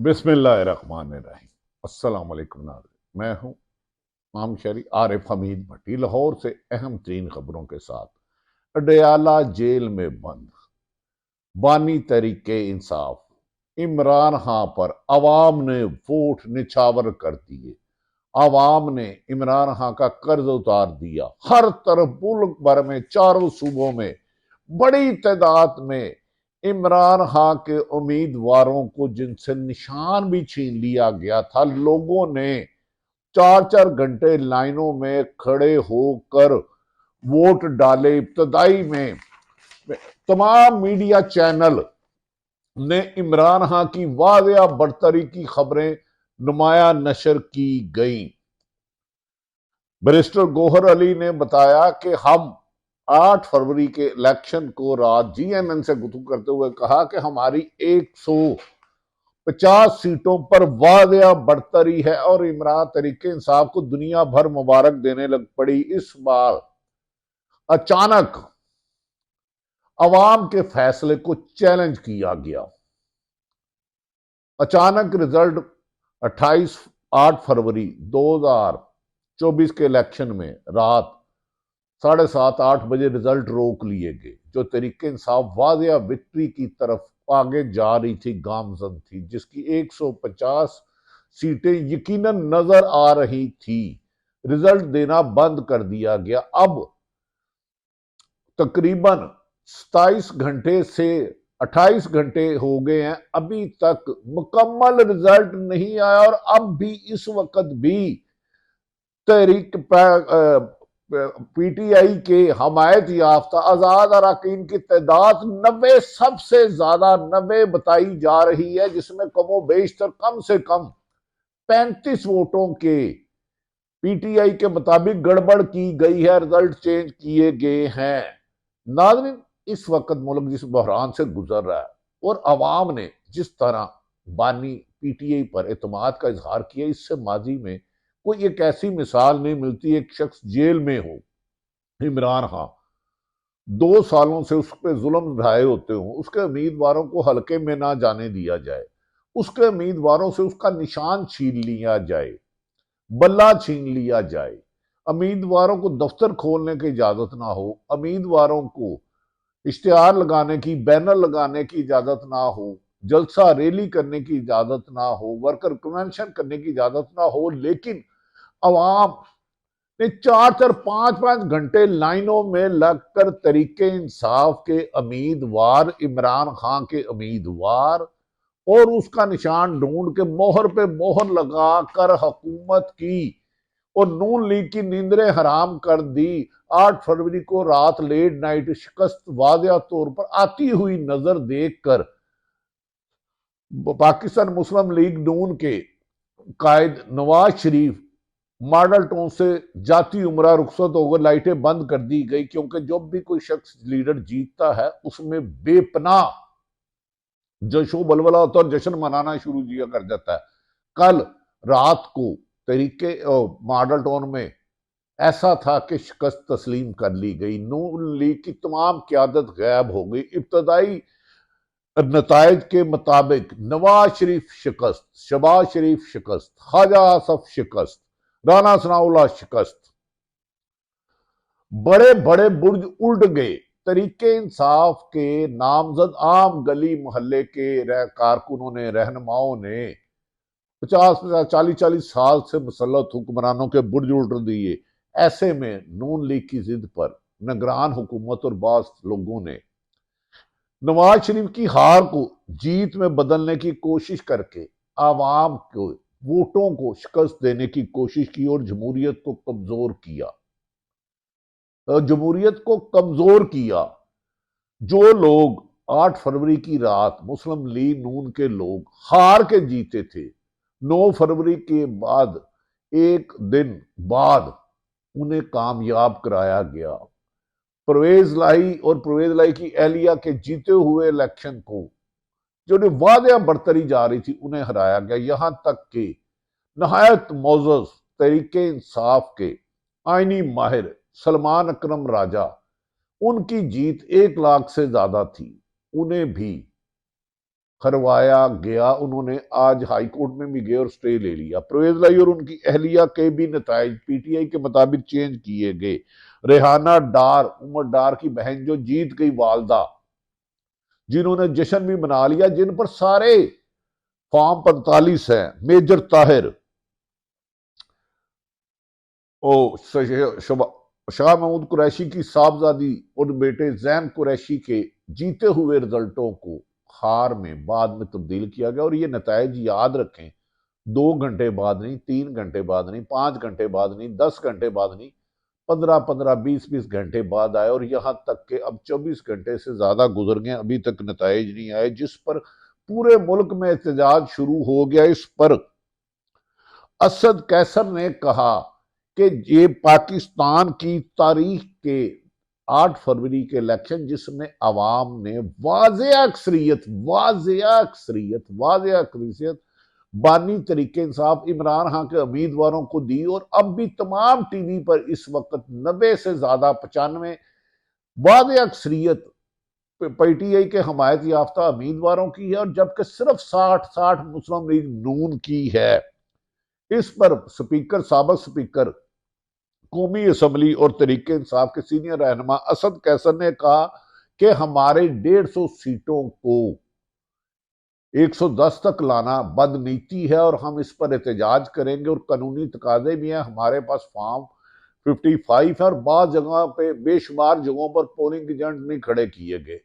बिस्मिल्लाहिर्रहमानिर्रहीम। अस्सलाम वालेकुम नाज़रीन, मैं हूँ इमाम शरी आरिफ हमीद भट्टी, लाहौर से अहम तरीन खबरों के साथ। अडयाला जेल में बंद बानी तरीके इंसाफ इमरान खां पर अवाम ने वोट निछावर कर दिए। अवाम ने इमरान खां का कर्ज उतार दिया। हर तरफ मुल्क भर में चारों सूबों में बड़ी तादाद में इमरान खां के उम्मीदवारों को जिनसे निशान भी छीन लिया गया था, लोगों ने 4-4 घंटे लाइनों में खड़े होकर वोट डाले। इब्तदाई में तमाम मीडिया चैनल ने इमरान खां की वादिया बढ़तरी की खबरें नुमाया नशर की गई। बैरिस्टर गौहर अली ने बताया कि हम 8 फरवरी के इलेक्शन को रात जीएनएन से गुफ्तगू करते हुए कहा कि हमारी 150 सीटों पर वादिया बढ़तरी है और इमरान तरीके इंसाफ को दुनिया भर मुबारक देने लग पड़ी। इस बार अचानक अवाम के फैसले को चैलेंज किया गया। अचानक रिजल्ट 8 फरवरी 2024 के इलेक्शन में रात 7:30-8 बजे रिजल्ट रोक लिए गए। जो तरीके इंसाफ वादिया विक्ट्री की तरफ आगे जा रही थी, गामजन थी, जिसकी 150 सीटें यकीनन नजर आ रही थी, रिजल्ट देना बंद कर दिया गया। अब तकरीबन 27 घंटे से 28 घंटे हो गए हैं, अभी तक मुकम्मल रिजल्ट नहीं आया और अब भी इस वक्त भी तहरीक पीटीआई के हमायत याफ्ता आजाद अरकान की तादाद 90 सबसे ज्यादा 90 बताई जा रही है, जिसमें कमो बेशतर कम से कम 35 वोटों के पीटीआई के मुताबिक गड़बड़ की गई है, रिजल्ट चेंज किए गए हैं। नाज़रीन, इस वक्त मुल्क जिस बहरान से गुजर रहा है और अवाम ने जिस तरह बानी पीटीआई पर एतमाद का इजहार किया, इससे माजी में कोई एक ऐसी मिसाल नहीं मिलती। एक शख्स जेल में हो, इमरान खां 2 सालों से उस पर जुल्म ढाए होते हों, उसके उम्मीदवारों को हल्के में ना जाने दिया जाए, उसके उम्मीदवारों से उसका निशान छीन लिया जाए, बल्ला छीन लिया जाए, उम्मीदवारों को दफ्तर खोलने की इजाजत ना हो, उम्मीदवारों को इश्तिहार लगाने की, बैनर लगाने की इजाजत ना हो, जलसा रैली करने की इजाजत ना हो, वर्कर कन्वेंशन करने की इजाजत ना हो, लेकिन अवाम ने 4-4 5-5 घंटे लाइनों में लगकर तरीके इंसाफ के उम्मीदवार, इमरान खां के उम्मीदवार और उसका निशान ढूंढ के मोहर पे मोहर लगाकर हुकूमत की और नून लीग की नींदरें हराम कर दी। 8 फरवरी को रात लेट नाइट शिकस्त वाज़िया तौर पर आती हुई नजर देखकर पाकिस्तान मुस्लिम लीग नून के कायद नवाज शरीफ मॉडल टाउन से जाती उम्रा रुखसत होकर लाइटें बंद कर दी गई, क्योंकि जब भी कोई शख्स लीडर जीतता है उसमें बेपनाह जशो बलबला होता है और जश्न मनाना शुरू किया कर जाता है। कल रात को तरीके मॉडल टाउन में ऐसा था कि शिकस्त तस्लीम कर ली गई। नून लीग की तमाम क्यादत गायब हो गई। इब्तदाई नतायज के मुताबिक नवाज शरीफ शिकस्त, शहबाज शरीफ शिकस्त, ख्वाजा आसफ शिकस्त, राना सनाउल्लाह शिकस्त, बड़े बड़े बुर्ज उल्ट गए। तरीके इंसाफ के नामजद आम गली मोहल्ले के कारकुनों ने, रहनुमाओं ने 50-40 साल से मुसल्लत हुक्मरानों के बुर्ज उल्ट दिए। ऐसे में नून लीग की जिद पर निगरान हुकूमत और बास लोगों ने नवाज शरीफ की हार को जीत में बदलने की कोशिश करके आवाम को वोटों को शिकस्त देने की कोशिश की और जमहूरियत को कमजोर किया। जो लोग 8 फरवरी की रात मुस्लिम लीग नून के लोग हार के जीते थे, 9 फरवरी के बाद एक दिन बाद उन्हें कामयाब कराया गया। परवेज लाई की एहलिया के जीते हुए इलेक्शन को जो वादिया बढ़तरी जा रही थी, उन्हें हराया गया। यहां तक कि नहायत मोअज़्ज़ज़ तरीके इंसाफ के आईनी माहिर सलमान अकरम राजा, उनकी जीत 1 लाख से ज्यादा थी, उन्हें भी करवाया गया। उन्होंने आज हाई कोर्ट में भी गए और स्टे ले लिया। परवेज लाई और उनकी अहलिया के भी नताइज पीटीआई के मुताबिक चेंज किए गए। रेहाना डार, उमर डार की बहन जो जीत गई वालदा, जिन्होंने जश्न भी मना लिया, जिन पर सारे फॉर्म 45 है। मेजर ताहिर ओ शाह महमूद कुरैशी की साहबजादी और बेटे जैन कुरैशी के जीते हुए रिजल्टों को हार में बाद में तब्दील किया गया। और ये नताइज याद रखें, 2 घंटे बाद नहीं, 3 घंटे बाद नहीं, 5 घंटे बाद नहीं, 10 घंटे बाद नहीं, 15-15, 20-20 घंटे बाद आए। और यहां तक के अब 24 घंटे से ज्यादा गुजर गए, अभी तक नताइज नहीं आए, जिस पर पूरे मुल्क में एहतजाज शुरू हो गया। इस पर असद कैसर ने कहा कि ये पाकिस्तान की तारीख के 8 फरवरी के इलेक्शन, जिसमें अवाम ने वाज़ेह अक्सरियत बानी तरीके इंसाफ इमरान खान के उम्मीदवारों को दी। और अब भी तमाम टीवी पर इस वक्त 90 से ज्यादा 95 वाज़ेह अक्सरियत पीटीआई के हमायत याफ्ता उम्मीदवारों की है, और जबकि सिर्फ 60 मुस्लिम लीग नून की है। इस पर सबक स्पीकर कौमी असम्बली और तरीके इंसाफ के सीनियर रहनुमा असद कैसर ने कहा कि हमारे 150 सीटों को 110 तक लाना बदनीति है और हम इस पर एहतजाज करेंगे। और कानूनी तकाजे भी हैं, हमारे पास फॉर्म 55 है और बाद जगह पे बेशुमार जगहों पर पोलिंग एजेंट नहीं खड़े किए गए,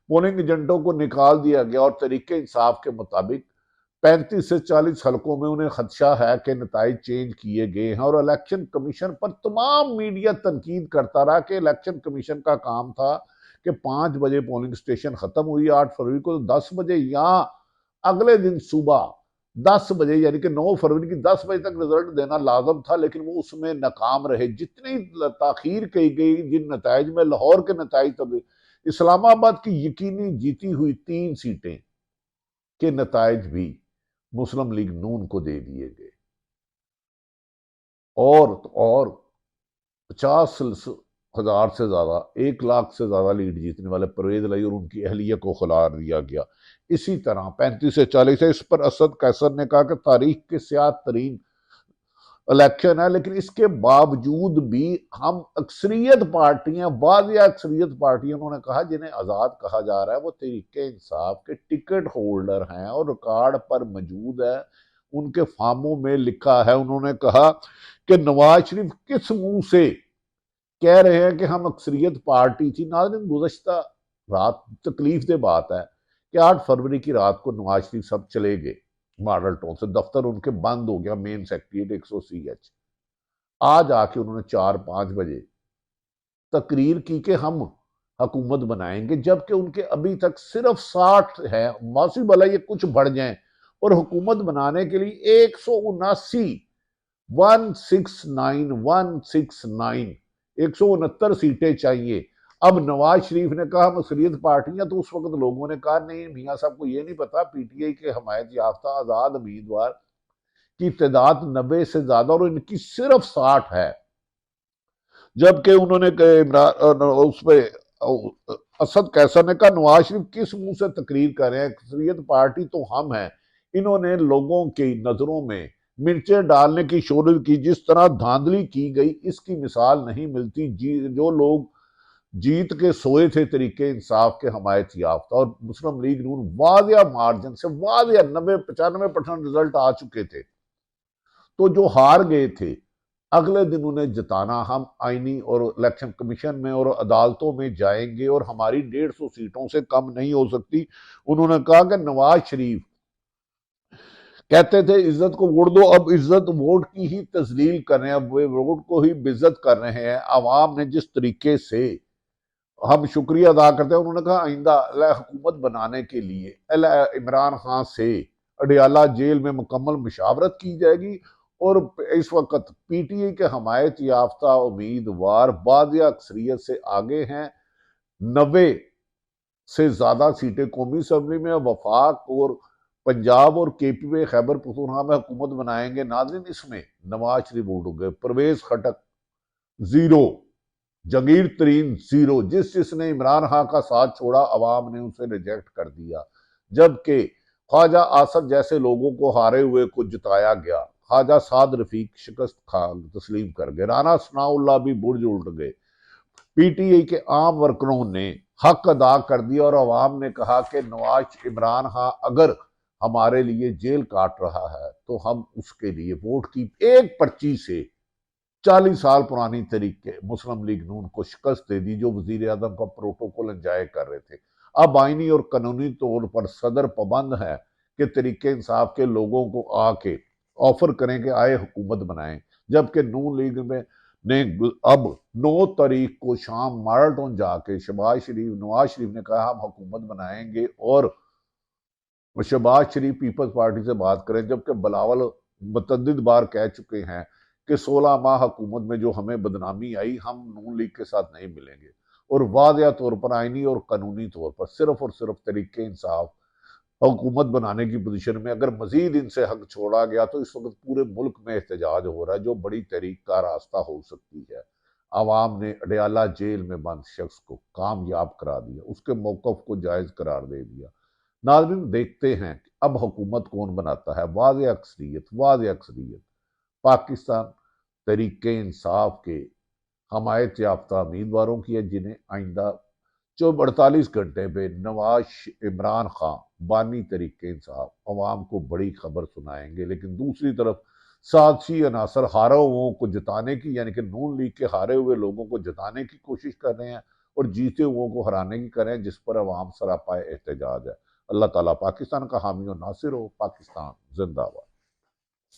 पोलिंग एजेंटों को निकाल दिया गया। और तरीके इंसाफ के मुताबिक 35 से 40 हलकों में उन्हें खदशा है कि नताइज चेंज किए गए हैं। और इलेक्शन कमीशन पर तमाम मीडिया तनकीद करता रहा कि इलेक्शन कमीशन का काम था कि 5 बजे पोलिंग स्टेशन खत्म हुई 8 फरवरी को, तो 10 बजे या अगले दिन सुबह 10 बजे यानी कि 9 फरवरी की 10 बजे तक रिजल्ट देना लाजम था, लेकिन वो उसमें नाकाम रहे। जितनी ताखीर की गई जिन नताइज में, लाहौर के नताइज तब इस्लामाबाद की यकीनी जीती हुई 3 सीटें के नताइज भी मुस्लिम लीग नून को दे दिए गए। और 50,000 से ज्यादा, 1 लाख से ज्यादा लीड जीतने वाले परवेज लाई और उनकी अहलिया को खिला दिया गया। इसी तरह 35 से 40 है। इस पर असद कैसर ने कहा कि तारीख के स्याह तरीन इलेक्शन है, लेकिन इसके बावजूद भी हम अक्सरियत पार्टियां, वाज़ेह अक्सरियत पार्टियां, उन्होंने कहा जिन्हें आज़ाद कहा जा रहा है, वो तरीके इंसाफ के टिकट होल्डर हैं और रिकॉर्ड पर मौजूद है, उनके फार्मों में लिखा है। उन्होंने कहा कि नवाज शरीफ किस मुंह से कह रहे हैं कि हम अक्सरियत पार्टी थी। नाज़रीन, गुज़श्ता रात तकलीफ दे बात है कि 8 फरवरी की रात को नवाज शरीफ सब चले गए मॉडल टाउन से, दफ्तर उनके बंद हो गया, मेन सेक्रेटरीट 100 CH। आज आके उन्होंने 4-5 बजे तकरीर की कि हम हुकूमत बनाएंगे, जबकि उनके अभी तक सिर्फ 60 है। मौसम भला ये कुछ बढ़ जाए, और हुकूमत बनाने के लिए 169 सीटें चाहिए। अब नवाज शरीफ ने कहा हम अक्सरियत पार्टियां, तो उस वक्त लोगों ने कहा नहीं, मियाँ साहब को ये नहीं पता पीटीआई के हमायत याफ्ता आजाद उम्मीदवार की तादाद 90 से ज्यादा और इनकी सिर्फ 60 है। जबकि उन्होंने उस पर असद कैसर ने कहा नवाज शरीफ किस मुंह से तकरीर कर रहे हैं, अक्सरियत पार्टी तो हम हैं। इन्होंने लोगों की नजरों में मिर्चें डालने की शोरत की, जिस तरह धांधली की गई इसकी मिसाल नहीं मिलती। जो लोग जीत के सोए थे तरीके इंसाफ के हमायत याफ्ता और मुस्लिम लीग नून वाज़ेह मार्जिन से, वाज़ेह 90-95% रिजल्ट आ चुके थे, तो जो हार गए थे अगले दिन उन्हें जिताना। हम आईनी और इलेक्शन कमीशन में और अदालतों में जाएंगे और हमारी 150 सीटों से कम नहीं हो सकती। उन्होंने कहा कि नवाज शरीफ कहते थे इज्जत को वोट दो, अब इज्जत वोट की ही तजलील कर रहे हैं, अब वे वोट को ही बेइज्जत कर रहे हैं। आवाम ने जिस तरीके से, हम शुक्रिया अदा करते हैं। उन्होंने कहा आइंदा हुकूमत बनाने के लिए इमरान खान से अडियाला जेल में मुकम्मल मुशावरत की जाएगी। और इस वक्त पीटीआई के हमायत याफ्ता उम्मीदवार वाज़ेह अक्सरियत से आगे हैं। 90 से ज्यादा सीटें कौमी असम्बली में, वफाक और पंजाब और केपी में खैबर पख्तूनख्वा में हुकूमत बनाएंगे। नाज़रीन, इसमें नवाज शरीफ उड़ गए, परवेज खटक 0, जगीर तरीन 0। जिसने इमरान खान का साथ छोड़ा अवाम ने उसे रिजेक्ट कर दिया। जबकि ख्वाजा आसफ जैसे लोगों को हारे हुए को जिताया गया। ख्वाजा साद रफीक शिकस्त खा तस्लीम कर गए, राना सनाउल्लाह भी बुर्ज उल्ट गए। पीटीआई के आम वर्करों ने हक अदा कर दिया और अवाम ने कहा कि नवाज इमरान खां अगर हमारे लिए जेल काट रहा है तो हम उसके लिए वोट की एक पर्ची से 40 साल पुरानी तरीके मुस्लिम लीग नून को शिकस्त दे दी, जो वजीर आजम का प्रोटोकॉल एंजॉय कर रहे थे। अब आईनी और कानूनी तौर पर सदर पाबंद है कि तरीके इंसाफ के लोगों को आके ऑफर करें कि आए हुकूमत बनाएं, जबकि नून लीग में ने अब 9 तारीख को शाम माराटन जाके नवाज शरीफ ने कहा हम हुकूमत बनाएंगे और शहबाज शरीफ पीपल्स पार्टी से बात करें, जबकि बिलावल मुतअद्दिद बार कह चुके हैं कि 16 माह हुकूमत में जो हमें बदनामी आई हम नून लीग के साथ नहीं मिलेंगे। और वादिया तौर पर आईनी और कानूनी तौर पर सिर्फ और सिर्फ तरीके इंसाफ हुकूमत बनाने की पोजीशन में अगर मजीद इनसे हक छोड़ा गया तो इस वक्त पूरे मुल्क में एहतजाज हो रहा है, जो बड़ी तहरीक का रास्ता हो सकती है। आवाम ने अडयाला जेल में बंद शख्स को कामयाब करा दिया, उसके मौकफ को जायज करार दे दिया। नाज़रीन देखते हैं कि अब हुकूमत कौन बनाता है। वाज़ेह अक्सरियत पाकिस्तान तरीके इंसाफ के हमायत याफ्ता उम्मीदवारों की है, जिन्हें आइंदा जो 48 घंटे पे नवाज इमरान खां बानी तरीके इंसाफ अवाम को बड़ी खबर सुनाएंगे। लेकिन दूसरी तरफ साथी अनासर हारे हुओं को जिताने की, यानी कि नून लीग के हारे हुए लोगों को जिताने की कोशिश कर रहे हैं और जीते हुओं को हराने की कर रहे हैं, जिस पर अवाम सरापाए एहतजाज है। अल्लाह ताला पाकिस्तान का हामी और नासिर हो। पाकिस्तान जिंदाबाद।